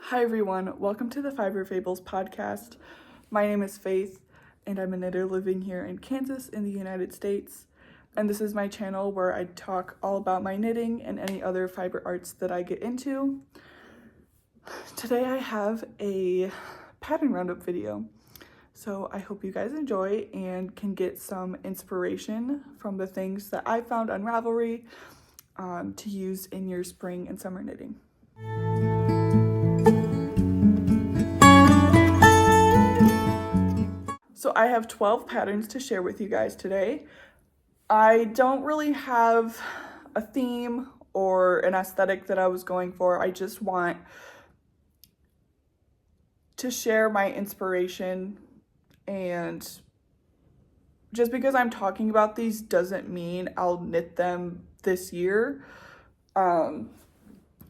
Hi everyone, welcome to the Fiber Fables podcast. My name is Faith and I'm a knitter living here in Kansas in the United States. And this is my channel where I talk all about my knitting and any other fiber arts that I get into. Today I have a pattern roundup video. So I hope you guys enjoy and can get some inspiration from the things that I found on Ravelry to use in your spring and summer knitting. So I have 12 patterns to share with you guys today. I don't really have a theme or an aesthetic that I was going for. I just want to share my inspiration, and just because I'm talking about these doesn't mean I'll knit them this year.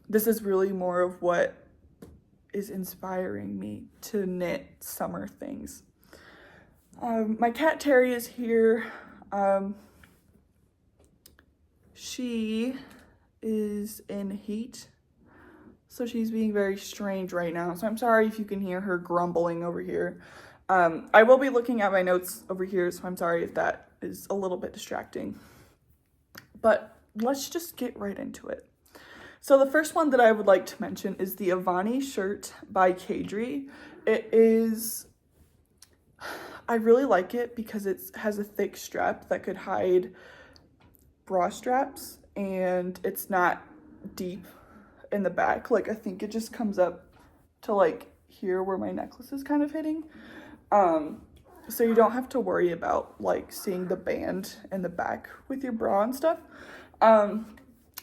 This is really more of what is inspiring me to knit summer things. My cat Terry is here. She is in heat, so she's being very strange right now. So I'm sorry if you can hear her grumbling over here. I will be looking at my notes over here, so I'm sorry if that is a little bit distracting. But let's just get right into it. So the first one that I would like to mention is the Avani shirt by Kadri. I really like it because it has a thick strap that could hide bra straps, and it's not deep in the back. Like, I think it just comes up to like here where my necklace is kind of hitting. So you don't have to worry about like seeing the band in the back with your bra and stuff.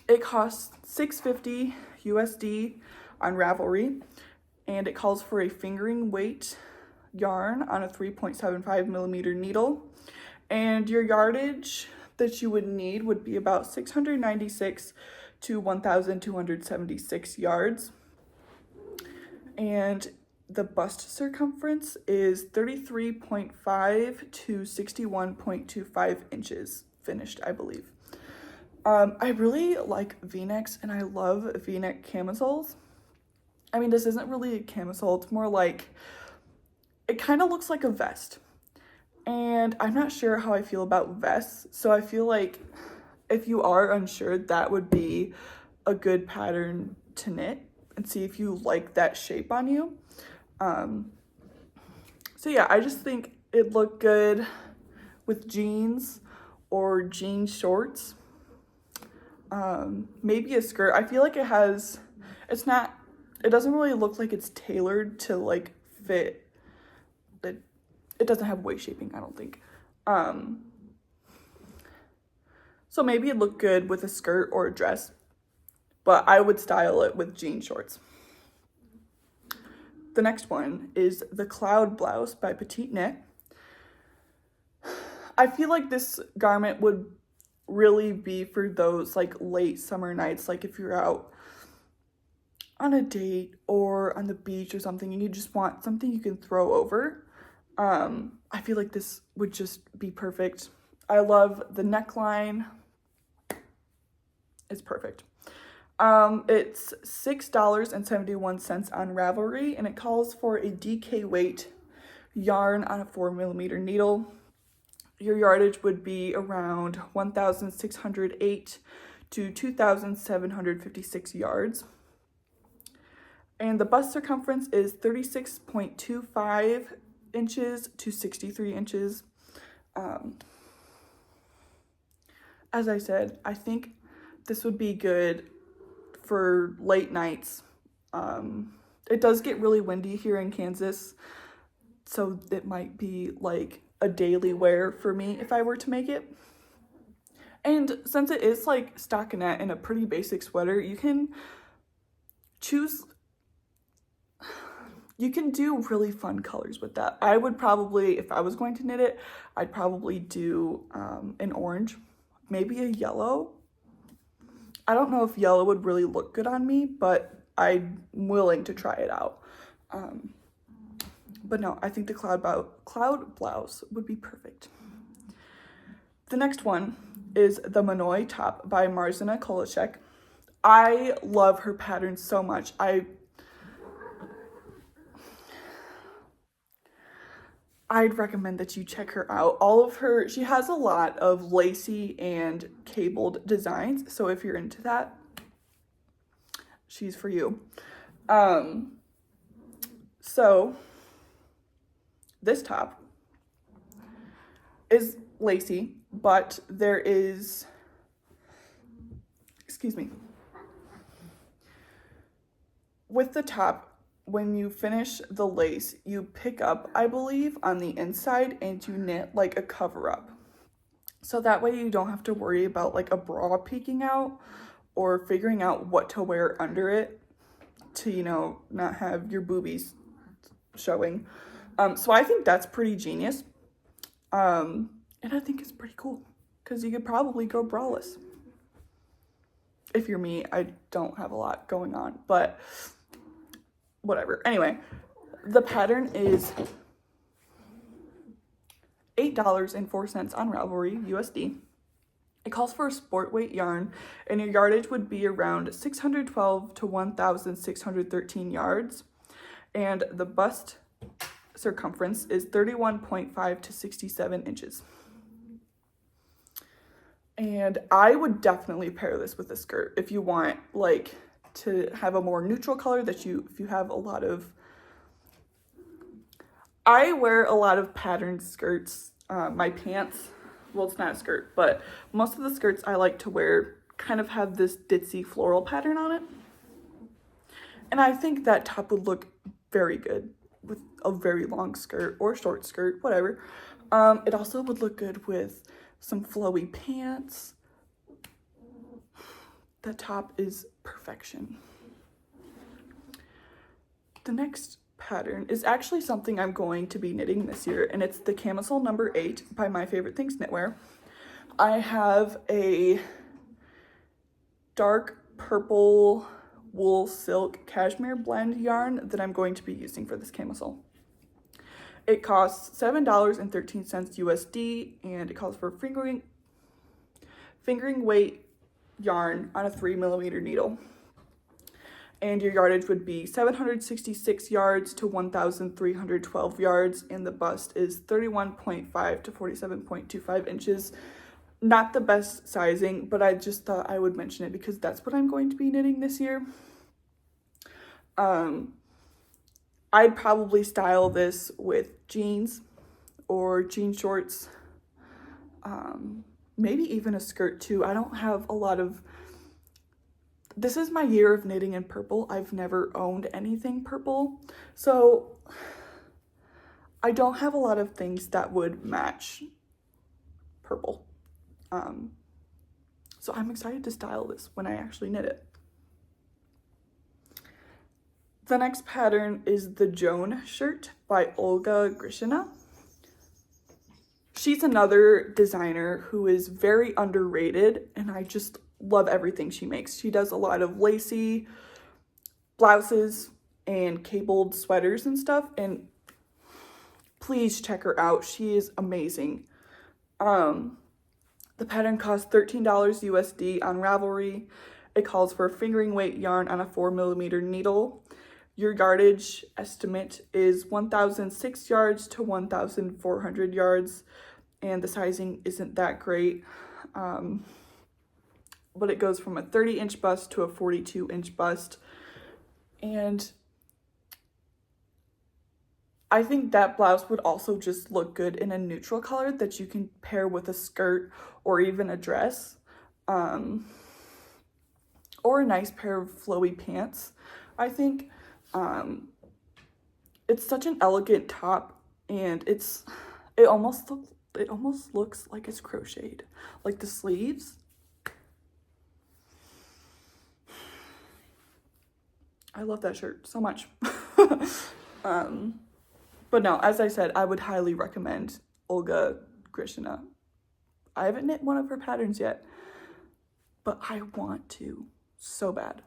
It costs $6.50 USD on Ravelry, and it calls for a fingering weight yarn on a 3.75 millimeter needle, and your yardage that you would need would be about 696 to 1,276 yards, and the bust circumference is 33.5 to 61.25 inches finished, I believe. I really like v-necks, and I love v-neck camisoles. I mean, this isn't really a camisole, it's more like, it kind of looks like a vest, and I'm not sure how I feel about vests, so I feel like if you are unsure, that would be a good pattern to knit and see if you like that shape on you. So yeah, I just think it looked good with jeans or jean shorts, maybe a skirt. I feel like it doesn't really look like it's tailored to like fit. It doesn't have waist shaping, I don't think. So maybe it looked good with a skirt or a dress, but I would style it with jean shorts. The next one is the Cloud Blouse by Petite Knit. I feel like this garment would really be for those like late summer nights, like if you're out on a date or on the beach or something and you just want something you can throw over. I feel like this would just be perfect. I love the neckline. It's perfect. It's $6.71 on Ravelry, and it calls for a DK weight yarn on a 4 millimeter needle. Your yardage would be around 1,608 to 2,756 yards. And the bust circumference is 36.25 inches to 63 inches. As I said, I think this would be good for late nights. It does get really windy here in Kansas, so it might be like a daily wear for me if I were to make it. And since it is like stockinette and a pretty basic sweater, you can do really fun colors with that. I would probably, if I was going to knit it, I'd probably do an orange, maybe a yellow. I don't know if yellow would really look good on me, but I'm willing to try it out. But no, I think the Cloud Blouse would be perfect. The next one is the Manoy top by Marzena Kolacek. I love her pattern so much. I'd recommend that you check her out. All of her, she has a lot of lacy and cabled designs. So if you're into that, she's for you. So this top is lacy, but there is, excuse me, with the top, when you finish the lace, you pick up, I believe, on the inside and you knit like a cover up. So that way you don't have to worry about like a bra peeking out or figuring out what to wear under it to, you know, not have your boobies showing. So I think that's pretty genius. And I think it's pretty cool because you could probably go braless. If you're me, I don't have a lot going on, but whatever. Anyway, the pattern is $8.04 on Ravelry USD. It calls for a sport weight yarn, and your yardage would be around 612 to 1,613 yards. And the bust circumference is 31.5 to 67 inches. And I would definitely pair this with a skirt if you want like to have a more neutral color if you have a lot of, I wear a lot of patterned skirts. My pants, well, it's not a skirt, but most of the skirts I like to wear kind of have this ditzy floral pattern on it. And I think that top would look very good with a very long skirt or short skirt, whatever. It also would look good with some flowy pants. The top is perfection. The next pattern is actually something I'm going to be knitting this year, and it's the camisole number 8 by My Favorite Things Knitwear. I have a dark purple wool silk cashmere blend yarn that I'm going to be using for this camisole. It costs $7.13 USD, and it calls for fingering weight yarn on a 3mm needle. And your yardage would be 766 yards to 1,312 yards, and the bust is 31.5 to 47.25 inches. Not the best sizing, but I just thought I would mention it because that's what I'm going to be knitting this year. I'd probably style this with jeans or jean shorts, maybe even a skirt too. I don't have a lot of, this is my year of knitting in purple. I've never owned anything purple, so I don't have a lot of things that would match purple. So I'm excited to style this when I actually knit it. The next pattern is the Joan shirt by Olga Grishina. She's another designer who is very underrated, and I just love everything she makes. She does a lot of lacy blouses and cabled sweaters and stuff, and please check her out. She is amazing. The pattern costs $13 USD on Ravelry. It calls for fingering weight yarn on a 4mm needle. Your yardage estimate is 1,006 yards to 1,400 yards, and the sizing isn't that great. But it goes from a 30-inch bust to a 42-inch bust. And I think that blouse would also just look good in a neutral color that you can pair with a skirt or even a dress. Or a nice pair of flowy pants, I think. It's such an elegant top, and it almost looks like it's crocheted, like the sleeves. I love that shirt so much. But no, as I said, I would highly recommend Olga Grishina. I haven't knit one of her patterns yet, but I want to so bad.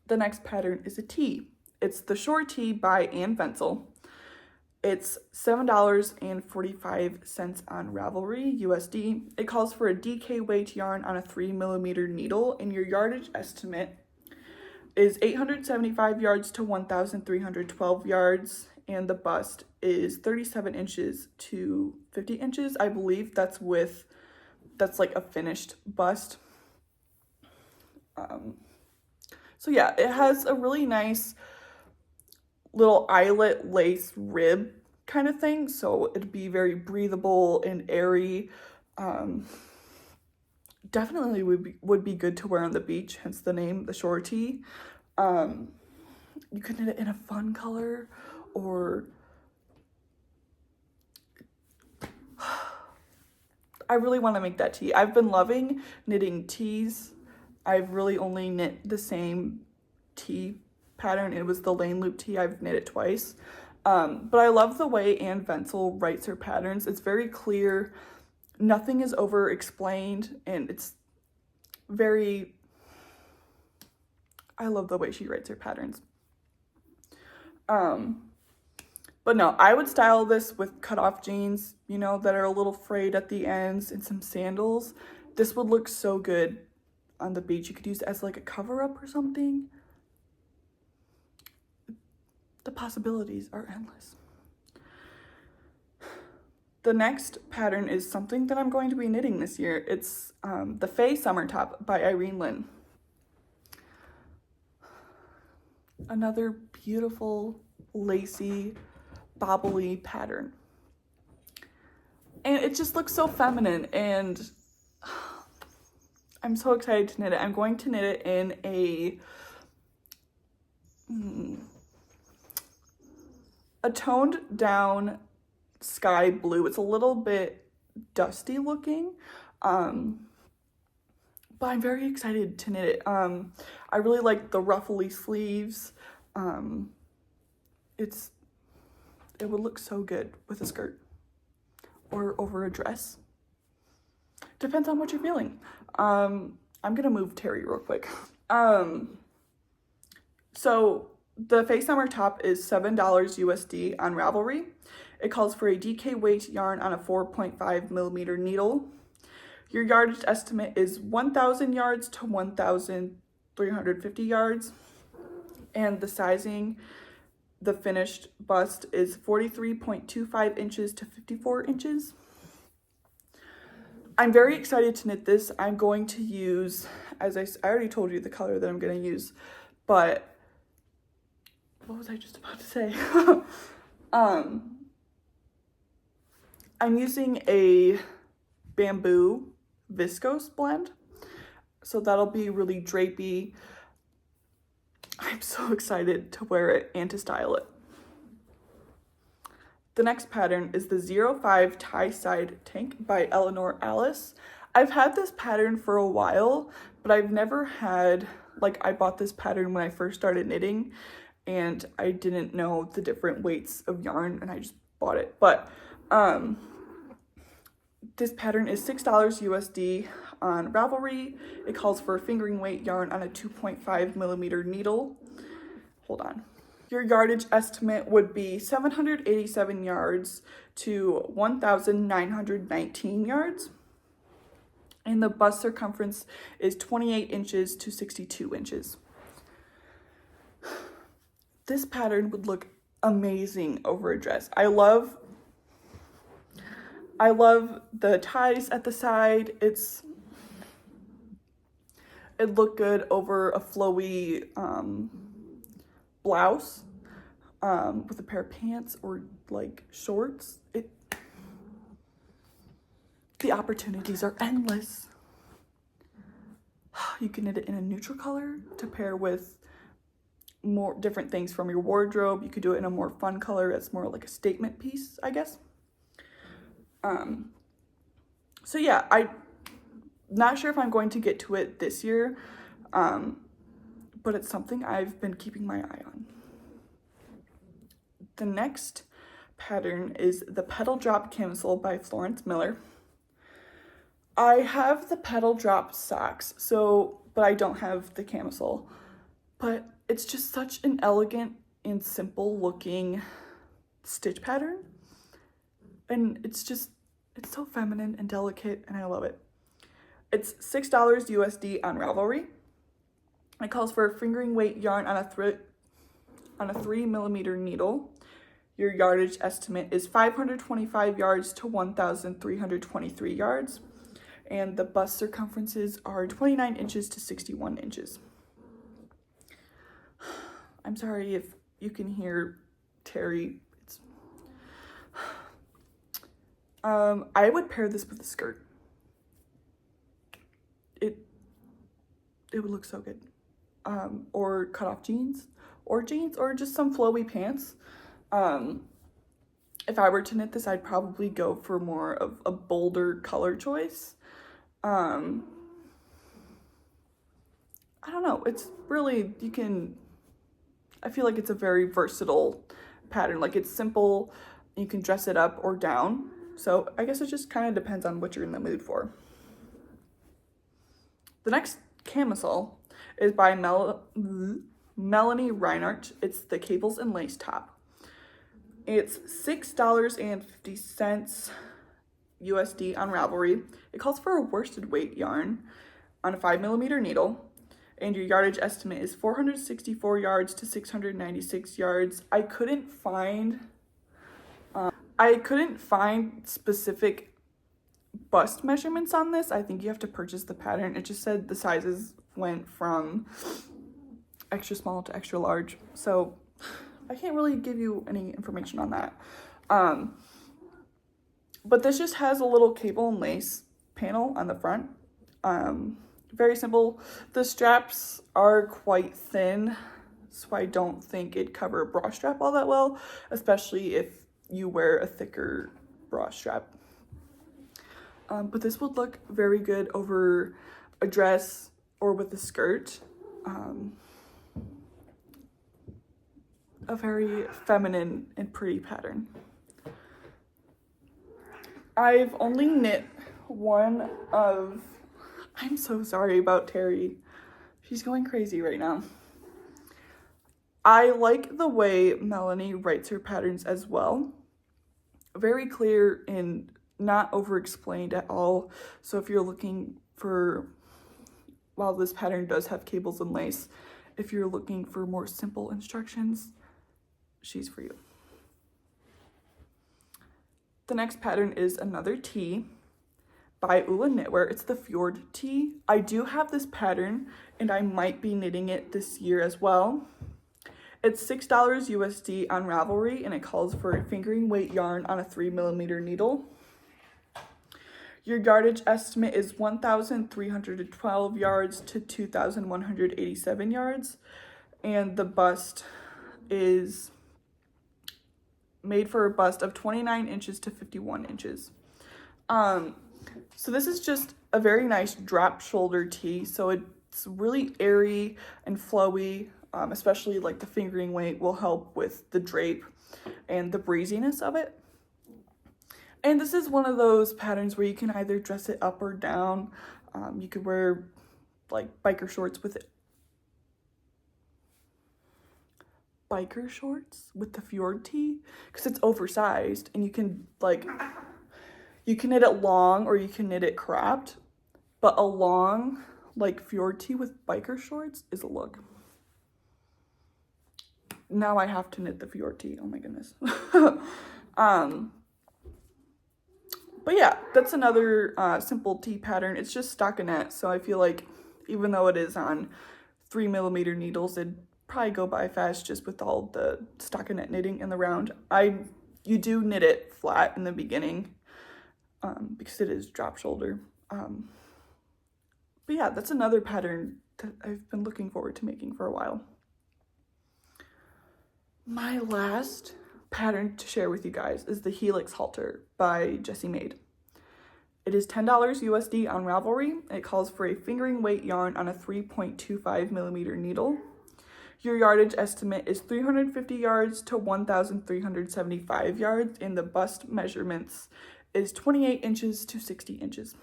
The next pattern is a tee. It's the short tee by Anne Venzel. It's $7.45 on Ravelry USD. It calls for a DK weight yarn on a 3mm needle, and your yardage estimate is 875 yards to 1,312 yards, and the bust is 37 inches to 50 inches. I believe that's like a finished bust. So yeah, it has a really nice little eyelet lace rib kind of thing, so it'd be very breathable and airy. Definitely would be good to wear on the beach, hence the name, the shore tee. You could knit it in a fun color, or I really want to make that tee. I've been loving knitting tees. I've really only knit the same tee pattern. It was the lane loop tee. I've knit it twice. But I love the way Anne Vensel writes her patterns. It's very clear. Nothing is over explained, and it's very, I love the way she writes her patterns. But no, I would style this with cutoff jeans, you know, that are a little frayed at the ends, and some sandals. This would look so good on the beach. You could use it as like a cover up or something. The possibilities are endless. The next pattern is something that I'm going to be knitting this year. It's the Faye Summer Top by Irene Lynn. Another beautiful, lacy, bobbly pattern. And it just looks so feminine, and I'm so excited to knit it. I'm going to knit it in a toned down sky blue. It's a little bit dusty looking, but I'm very excited to knit it. I really like the ruffly sleeves. It would look so good with a skirt or over a dress. Depends on what you're feeling. I'm gonna move Terry real quick. So the Faye Summer Top is $7 USD on Ravelry. It calls for a DK weight yarn on a 4.5 millimeter needle. Your yardage estimate is 1,000 yards to 1,350 yards. And the sizing, the finished bust, is 43.25 inches to 54 inches. I'm very excited to knit this. I'm going to use, as I already told you the color that I'm going to use, but what was I just about to say? I'm using a bamboo viscose blend, so that'll be really drapey. I'm so excited to wear it and to style it. The next pattern is the 05 Tie Side Tank by Eleanor Alice. I've had this pattern for a while, but I've never had, like, I bought this pattern when I first started knitting, and I didn't know the different weights of yarn, and I just bought it. But this pattern is $6 USD on Ravelry. It calls for a fingering weight yarn on a 2.5 millimeter needle. Hold on. Your yardage estimate would be 787 yards to 1,919 yards. And the bust circumference is 28 inches to 62 inches. This pattern would look amazing over a dress. I love the ties at the side. It looked good over a flowy blouse with a pair of pants or like shorts. The opportunities are endless. You can knit it in a neutral color to pair with more different things from your wardrobe. You could do it in a more fun color. It's more like a statement piece, I guess. So yeah, I'm not sure if I'm going to get to it this year, but it's something I've been keeping my eye on. The next pattern is the Petal Drop Camisole by Florence Miller. I have the Petal Drop socks, but I don't have the camisole. But it's just such an elegant and simple looking stitch pattern. And it's so feminine and delicate, and I love it. It's $6 USD on Ravelry. It calls for a fingering weight yarn on a 3 millimeter needle. Your yardage estimate is 525 yards to 1,323 yards. And the bust circumferences are 29 inches to 61 inches. I'm sorry if you can hear Terry. I would pair this with a skirt. It would look so good. Or cut off jeans, or just some flowy pants. If I were to knit this, I'd probably go for more of a bolder color choice. I don't know, it's really, I feel like it's a very versatile pattern. Like, it's simple, you can dress it up or down. So I guess it just kind of depends on what you're in the mood for. The next camisole is by Melanie Reinhardt. It's the cables and lace top. It's $6.50 USD on Ravelry. It calls for a worsted weight yarn on a 5mm needle, and your yardage estimate is 464 yards to 696 yards. I couldn't find specific bust measurements on this. I think you have to purchase the pattern. It just said the sizes went from extra small to extra large, so I can't really give you any information on that. But this just has a little cable and lace panel on the front. Very simple. The straps are quite thin, so I don't think it'd cover a bra strap all that well, especially if you wear a thicker bra strap. But this would look very good over a dress or with a skirt. A very feminine and pretty pattern. I've only knit one of, I'm so sorry about Terry. She's going crazy right now. I like the way Melanie writes her patterns as well. Very clear and not over-explained at all. So if you're looking for, while this pattern does have cables and lace, if you're looking for more simple instructions, she's for you. The next pattern is another tee by Ula Knitwear. It's the Fjord tee. I do have this pattern and I might be knitting it this year as well. It's $6 USD on Ravelry, and it calls for a fingering weight yarn on a 3mm needle. Your yardage estimate is 1,312 yards to 2,187 yards, and the bust is made for a bust of 29 inches to 51 inches. So this is just a very nice drop shoulder tee, so it's really airy and flowy. Especially like the fingering weight will help with the drape and the breeziness of it. And this is one of those patterns where you can either dress it up or down. You could wear like biker shorts with the Fjord tee because it's oversized, and you can knit it long or you can knit it cropped, but a long like Fjord tee with biker shorts is a look. Now I have to knit the Fjord tee. Oh my goodness. But yeah, that's another simple tee pattern. It's just stockinette, so I feel like even though it is on 3mm needles, it'd probably go by fast just with all the stockinette knitting in the round. You do knit it flat in the beginning because it is drop shoulder. But yeah, that's another pattern that I've been looking forward to making for a while. My last pattern to share with you guys is the Helix halter by Jessie Maid. It is $10 USD on Ravelry. It calls for a fingering weight yarn on a 3.25mm needle. Your yardage estimate is 350 yards to 1,375 yards, and the bust measurements is 28 inches to 60 inches.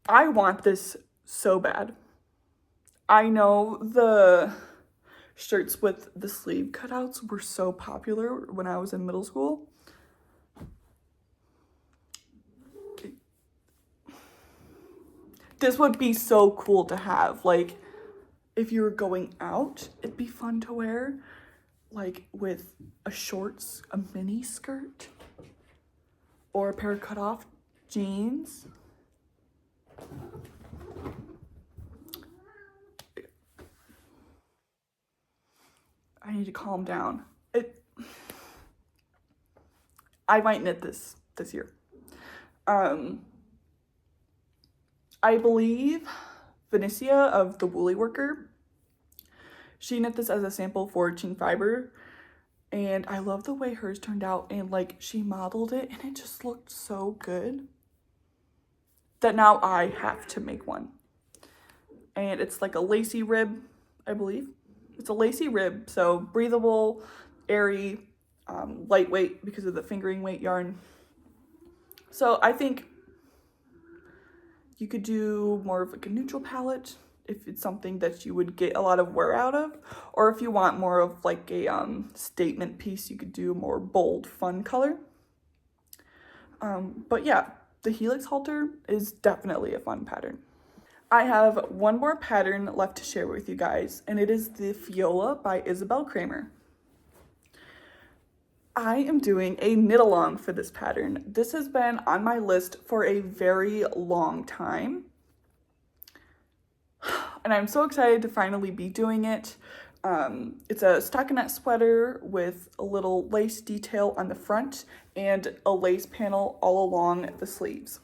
I want this so bad. I know the shirts with the sleeve cutouts were so popular when I was in middle school. Okay. This would be so cool to have. Like, if you were going out, it'd be fun to wear. like with a mini skirt or a pair of cut off jeans. I need to calm down. I might knit this year. I believe Vinicia of The Woolly Worker, she knit this as a sample for Teen Fiber, and I love the way hers turned out, and like she modeled it and it just looked so good that now I have to make one. And it's like a lacy rib, I believe. It's a lacy rib, so breathable, airy, lightweight because of the fingering weight yarn. So I think you could do more of like a neutral palette if it's something that you would get a lot of wear out of, or if you want more of like a statement piece, you could do a more bold, fun color. But yeah, the Helix halter is definitely a fun pattern. I have one more pattern left to share with you guys, and it is the Fjolla by Isabel Kramer. I am doing a knit along for this pattern. This has been on my list for a very long time, and I'm so excited to finally be doing it. It's a stockinette sweater with a little lace detail on the front and a lace panel all along the sleeves.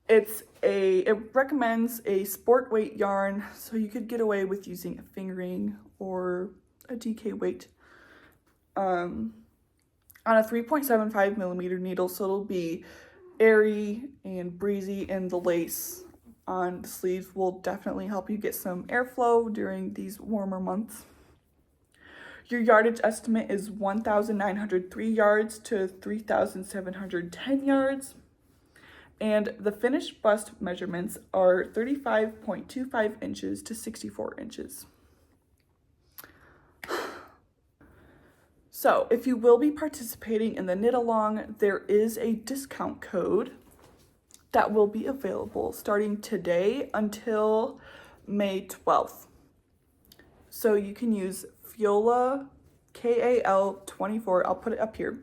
It recommends a sport weight yarn, so you could get away with using a fingering or a DK weight. On a 3.75 millimeter needle, so it'll be airy and breezy, and the lace on the sleeves will definitely help you get some airflow during these warmer months. Your yardage estimate is 1,903 yards to 3,710 yards. And the finished bust measurements are 35.25 inches to 64 inches. So if you will be participating in the knit along, there is a discount code that will be available starting today until May 12th. So you can use Fjolla KAL 24, I'll put it up here,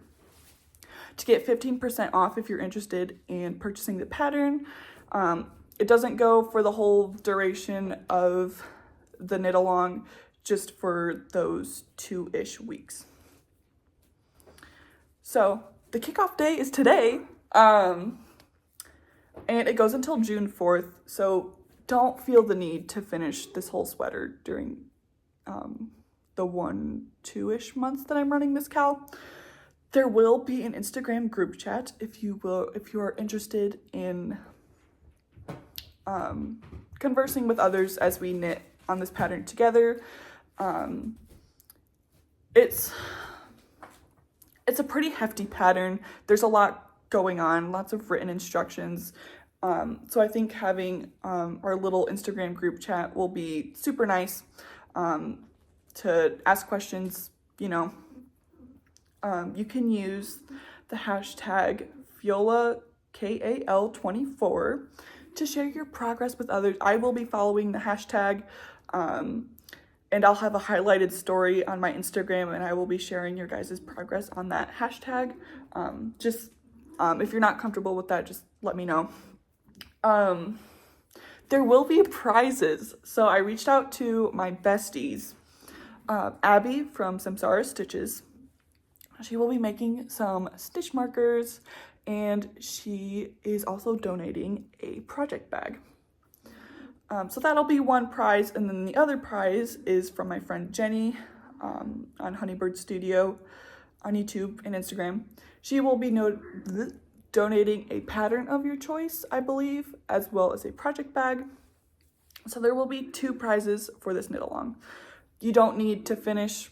to get 15% off if you're interested in purchasing the pattern. It doesn't go for the whole duration of the knit along, just for those 2-ish weeks. So the kickoff day is today, and it goes until June 4th. So don't feel the need to finish this whole sweater during the 1-2-ish months that I'm running this KAL. There will be an Instagram group chat if you are interested in conversing with others as we knit on this pattern together. It's a pretty hefty pattern. There's a lot going on, lots of written instructions. So I think having our little Instagram group chat will be super nice to ask questions, you know. You can use the hashtag Fjolla KAL24 to share your progress with others. I will be following the hashtag, and I'll have a highlighted story on my Instagram, and I will be sharing your guys' progress on that hashtag. If you're not comfortable with that, just let me know. There will be prizes. So I reached out to my besties, Abby from Samsara Stitches. She will be making some stitch markers, and she is also donating a project bag. So that'll be one prize, and then the other prize is from my friend Jenny on Honeybird Studio on YouTube and Instagram. She will be donating a pattern of your choice, I believe, as well as a project bag. So there will be 2 prizes for this knit along. You don't need to finish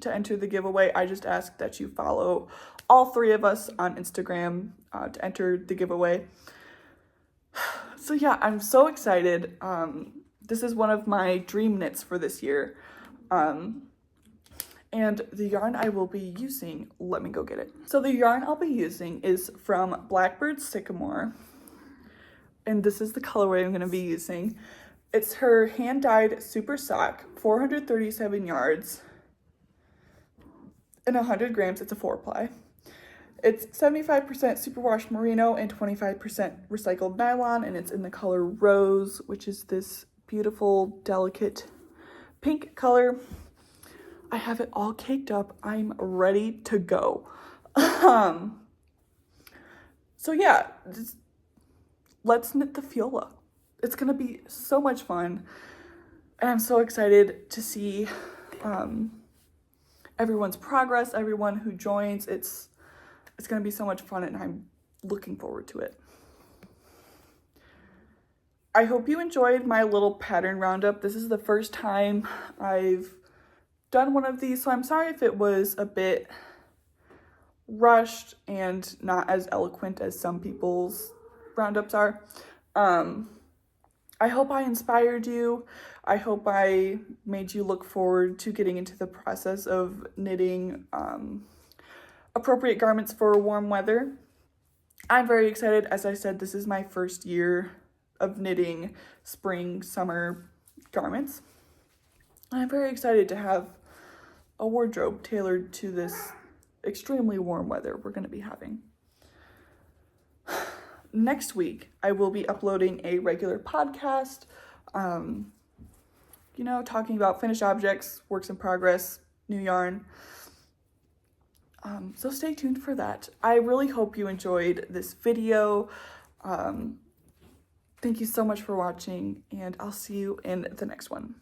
to enter the giveaway. I just ask that you follow all 3 of us on Instagram to enter the giveaway. So yeah, I'm so excited. This is one of my dream knits for this year. And the yarn I will be using, let me go get it. So the yarn I'll be using is from Blackbird Sycamore. And this is the colorway I'm going to be using. It's her hand-dyed super sock, 437 yards, and 100 grams. It's a 4-ply. It's 75% superwash merino and 25% recycled nylon, and it's in the color rose, which is this beautiful, delicate pink color. I have it all caked up. I'm ready to go. So yeah, let's knit the Fjolla. It's gonna be so much fun, and I'm so excited to see everyone's progress, everyone who joins. It's gonna be so much fun, and I'm looking forward to it. I hope you enjoyed my little pattern roundup. This is the first time I've done one of these, so I'm sorry if it was a bit rushed and not as eloquent as some people's roundups are. I hope I inspired you. I hope I made you look forward to getting into the process of knitting appropriate garments for warm weather. I'm very excited. As I said, this is my first year of knitting spring, summer garments. I'm very excited to have a wardrobe tailored to this extremely warm weather we're going to be having. Next week, I will be uploading a regular podcast, talking about finished objects, works in progress, new yarn. So stay tuned for that. I really hope you enjoyed this video. Thank you so much for watching, and I'll see you in the next one.